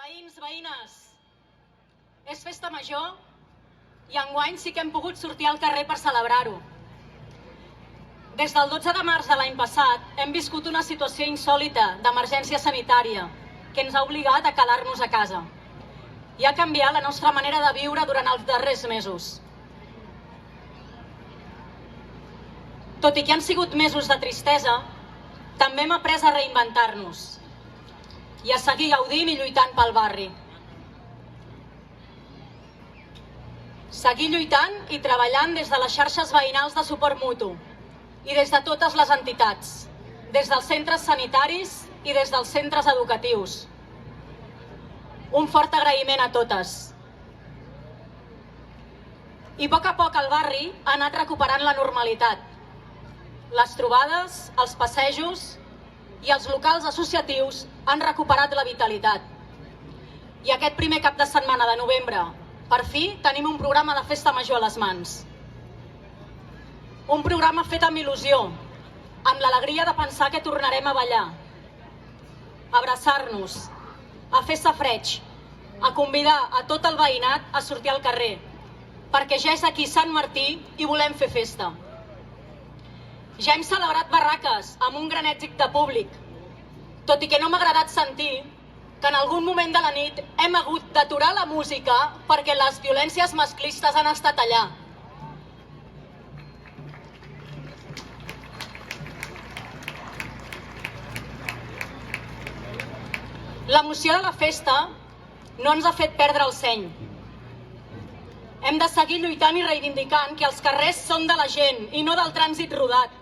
Veïns, veïnes, és festa major i enguany sí que hem pogut sortir al carrer per celebrar-ho. Des del 12 de març de l'any passat hem viscut una situació insòlita d'emergència sanitària que ens ha obligat a quedar-nos a casa i ha canviat la nostra manera de viure durant els darrers mesos. Tot i que han sigut mesos de tristesa, també hem après a reinventar-nos i a seguir gaudint i lluitant pel barri. Seguir lluitant i treballant des de les xarxes veïnals de suport mutu i des de totes les entitats, des dels centres sanitaris i des dels centres educatius. Un fort agraïment a totes. I a poc el barri ha anat recuperant la normalitat. Les trobades, els passejos i els locals associatius han recuperat la vitalitat. I aquest primer cap de setmana de novembre, per fi, tenim un programa de festa major a les mans. Un programa fet amb il·lusió, amb l'alegria de pensar que tornarem a ballar, a abraçar-nos, a fer safareig, a convidar a tot el veïnat a sortir al carrer, perquè ja és aquí Sant Martí i volem fer festa. Ja hem celebrat barraques amb un gran èxit de públic, tot i que no m'ha agradat sentir que en algun moment de la nit hem hagut d'aturar la música perquè les violències masclistes han estat allà. L'emoció de la festa no ens ha fet perdre el seny. Hem de seguir lluitant i reivindicant que els carrers són de la gent i no del trànsit rodat.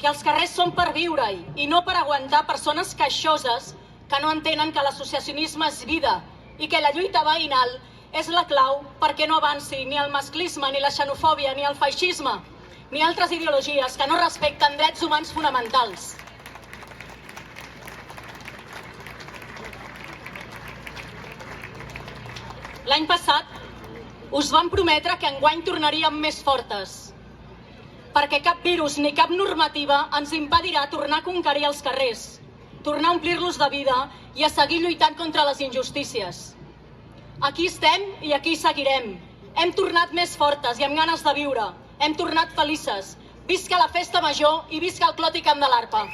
Que els carrers són per viure-hi i no per aguantar persones queixoses que no entenen que l'associacionisme és vida i que la lluita veïnal és la clau perquè no avanci ni el masclisme, ni la xenofòbia, ni el feixisme, ni altres ideologies que no respecten drets humans fonamentals. L'any passat us vam prometre que enguany tornaríem més fortes, perquè cap virus ni cap normativa ens impedirà tornar a conquerir els carrers, tornar a omplir-los de vida i a seguir lluitant contra les injustícies. Aquí estem i aquí seguirem. Hem tornat més fortes i amb ganes de viure. Hem tornat felices. Visca la festa major i visca el Clot i Camp de l'Arpa.